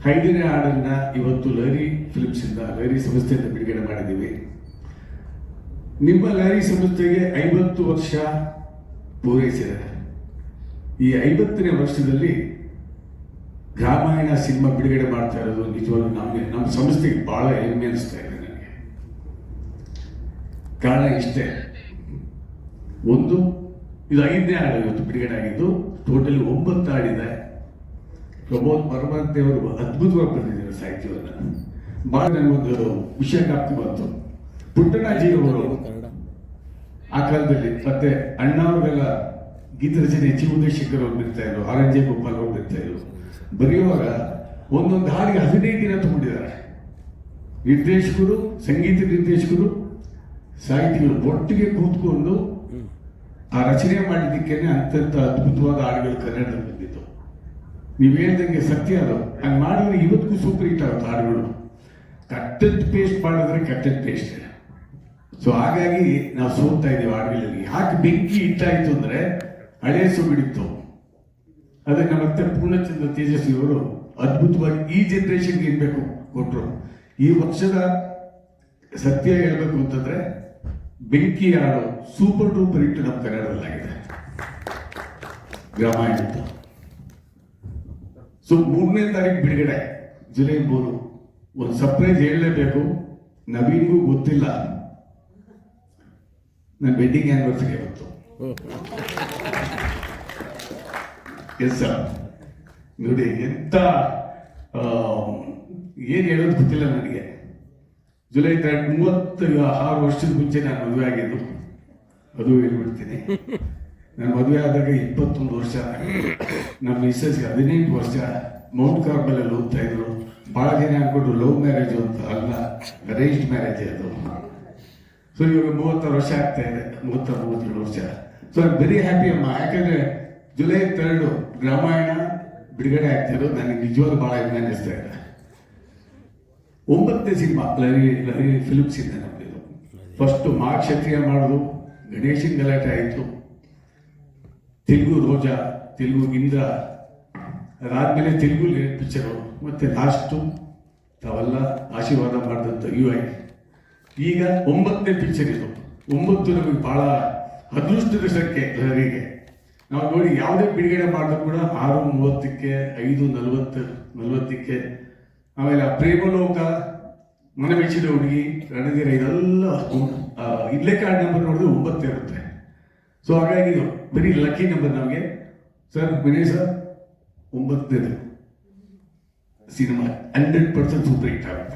5ನೇ ಹಾಡನ್ನ ಇವತ್ತು ಲಹರಿ ಫಿಲ್ಮ್ಸ್ ಇಂದ, ಲಹರಿ ಸಂಸ್ಥೆಯಿಂದ ಬಿಡುಗಡೆ ಮಾಡಿದ್ದೀವಿ. ನಿಮ್ಮ ಲಹರಿ ಸಂಸ್ಥೆಗೆ 50 ವರ್ಷ ಪೂರೈಸಿದೆ. ಈ 50ನೇ ವರ್ಷದಲ್ಲಿ ರಾಮಾಯಣ ಸಿನಿಮಾ ಬಿಡುಗಡೆ ಮಾಡ್ತಾ ಇರೋದು ನಿಜವಾಗ್ಲೂ ನಮ್ಮ ಸಂಸ್ಥೆಗೆ ಬಹಳ ಹೆಮ್ಮೆ ಅನಿಸ್ತಾ ಇದೆ ನನಗೆ. ಕಾರಣ ಇಷ್ಟೇ, ಒಂದು, ಇದು 5ನೇ ಹಾಡು ಇವತ್ತು ಬಿಡುಗಡೆ ಆಗಿದ್ದು. ಟೋಟಲಿ 9 ಹಾಡಿದೆ. ಪ್ರಮೋದ್ ಪರಮಾಂತೆ ಅವರು ಅದ್ಭುತವಾಗಿ ಬರೆದಿದ್ದಾರೆ ಸಾಹಿತ್ಯವನ್ನು. ಬಹಳ ನನಗೊಂದು ವಿಷಯ ಜ್ಞಾಪಕ ಬಂತು. ಪುಟ್ಟಣಾಜಿ ಅವರು ಆ ಕಾಲದಲ್ಲಿ, ಮತ್ತೆ ಅಣ್ಣ ಅವರೆಲ್ಲ ಗೀತ ರಚನೆ ಚಿ ಉದಯಶೇಖರ್ ಅವ್ರು ಬಿಡ್ತಾ ಇದ್ರು, ಆರ್ ಎನ್ ಜೆ ಗೋಪಾಲ್ ಅವ್ರು ಬಿಡ್ತಾ ಇದ್ರು. ಬರೆಯುವಾಗ ಒಂದೊಂದು ಹಾಡಿಗೆ 15 ದಿನ ತಗೊಂಡಿದ್ದಾರೆ. ನಿರ್ದೇಶಕರು, ಸಂಗೀತ ನಿರ್ದೇಶಕರು, ಸಾಹಿತಿಗಳು ಒಟ್ಟಿಗೆ ಕೂತ್ಕೊಂಡು ಆ ರಚನೆ ಮಾಡಿದ್ದಕ್ಕೇನೆ ಅಂತಂತ ಅದ್ಭುತವಾದ ಹಾಡುಗಳು ಕನ್ನಡದಲ್ಲಿ ಬಂದಿತ್ತು. ನೀವು ಹೇಳ್ದಂಗೆ ಸತ್ಯ ಅದು. ಹಂಗೆ ಮಾಡಿದ್ರೆ ಇವತ್ತಿಗೂ ಸೂಪರ್ ಹಿಟ್ ಆಗುತ್ತೆ ಹಾಡುಗಳು. ಕಟ್ಟೆಡ್ ಪೇಸ್ಟ್ ಮಾಡಿದ್ರೆ ಕಟ್ಟೆಡ್ ಪೇಸ್ಟ್. ಸೊ ಹಾಗಾಗಿ ನಾವು ಸೋಲ್ತಾ ಇದ್ದೀವಿ ಹಾಡುಗಳಲ್ಲಿ. ಯಾಕೆ ಬೆಂಕಿ ಇಟ್ಟಾಯ್ತು ಅಂದ್ರೆ ಹಳೆ ಸೊಗಡಿತ್ತು. ಅದಕ್ಕೆ ಮತ್ತೆ ಪೂರ್ಣಚಂದ್ರ ತೇಜಸ್ವಿ ಅವರು ಅದ್ಭುತವಾಗಿ ಈ ಜನರೇಷನ್ಗೆ ಇರಬೇಕು ಕೊಟ್ಟರು. ಈ ವರ್ಷದ ಸತ್ಯ ಹೇಳ್ಬೇಕು ಅಂತಂದ್ರೆ ಬೆಂಕಿ ಹಾಡು ಸೂಪರ್ ಡೂಪರ್ ಹಿಟ್ ನಮ್ಮ ಕನ್ನಡದಲ್ಲಾಗಿದೆ, ರಾಮಾಯಣ. ಸೊ 3ನೇ ತಾರೀಕು ಬಿಡುಗಡೆ, ಜುಲೈ 3. ಒಂದು ಸರ್ಪ್ರೈಸ್ ಹೇಳಲೇಬೇಕು, ನವೀನ್ಗೂ ಗೊತ್ತಿಲ್ಲ, ನನ್ನ ವೆಡ್ಡಿಂಗ್ ಆನಿವರ್ಸರಿ ಇವತ್ತು. ಎಸ್ ಸರ್, ನೋಡಿ ಎಂತ ಏನು ಹೇಳೋದು ಗೊತ್ತಿಲ್ಲ ನನಗೆ. ಜುಲೈ 36 ವರ್ಷದ ಮುಂಚೆ ನಾನು ಮದುವೆ ಆಗಿದ್ದು, ಅದು ಹೇಳ್ಬಿಡ್ತೀನಿ. ನಾನು ಮದುವೆ ಆದಾಗ 21 ವರ್ಷ, ನಮ್ಮ ಮಿಸ್ಸಸ್ಗೆ 18 ವರ್ಷ. ಮೌಂಟ್ ಕಾರ್ಬಲ್ ಅಲ್ಲಿ ಓದ್ತಾ ಇದ್ರು. ಬಹಳ ಜನ ಅನ್ಕೊಂಡ್ರು ಲವ್ ಮ್ಯಾರೇಜ್ ಅಂತ, ಅಲ್ಲ, ಅರೇಂಜ್ ಮ್ಯಾರೇಜ್ ಅದು. ಸೊ ಇವಾಗ 36 ವರ್ಷ ಆಗ್ತಾ ಇದೆ, 37 ವರ್ಷ. ಸೊ ಐ ವೆರಿ ಹ್ಯಾಪಿ ಅಮ್ಮ. ಯಾಕಂದ್ರೆ ಜುಲೈ 3 ರಾಮಾಯಣ ಬಿಡುಗಡೆ ಆಗ್ತಿರೋದು ನನಗೆ ನಿಜವಾಗ್ಲೂ ಬಹಳ ಹೆಮ್ಮೆ ಅನ್ನಿಸ್ತಾ ಇದೆ. 9ನೇ ಸಿನಿಮಾ ಲಹರಿ ಫಿಲ್ಮ್ಸ್ ಇಂದ ನಮ್ದಿದ್ದು. ಫಸ್ಟ್ ಮಾಕ್ಷತ್ರಿಯ ಮಾಡೋದು, ಗಣೇಶನ್ ಗಲಾಟೆ ಆಯಿತು, ತೆಲುಗು ರೋಜಾ, ತೆಲುಗು ಇಂದ್ರ, ಅದಾದ್ಮೇಲೆ ತೆಲುಗು ಪಿಕ್ಚರು, ಮತ್ತೆ ಲಾಸ್ಟು ತಾವೆಲ್ಲ ಆಶೀರ್ವಾದ ಮಾಡಿದಂಥ UI. ಈಗ 9ನೇ ಪಿಕ್ಚರ್ ಇದು. 9 ನಮಗೆ ಬಹಳ ಅದೃಷ್ಟದ ಸಂಖ್ಯೆ ಲಹರಿಗೆ. ನಾವು ನೋಡಿ ಯಾವುದೇ ಬಿಡುಗಡೆ ಮಾಡಿದ್ರು ಕೂಡ 6:30ಕ್ಕೆ, 5:40ಕ್ಕೆ, ಆಮೇಲೆ ಪ್ರೇಮಲೋಕ, ಮನಮೆಚ್ಚಿದ ಹುಡುಗಿ, ರಣಧೀರ, ಇದೆಲ್ಲ ಇಲ್ಲೇ ಕಾರ್ಡ್ ನಂಬರ್ ನೋಡಿದ್ರೆ 9 ಇರುತ್ತೆ. ಸೊ ಹಾಗಾಗಿ ಇದು ವೆರಿ ಲಕ್ಕಿ ನಂಬರ್ ನಮಗೆ. ಸರ್ ವಿನಯ್ ಸರ್, 9ನೇದು ಸಿನಿಮಾ 100% ಸೂಪರ್ ಹಿಟ್ ಆಗುತ್ತೆ.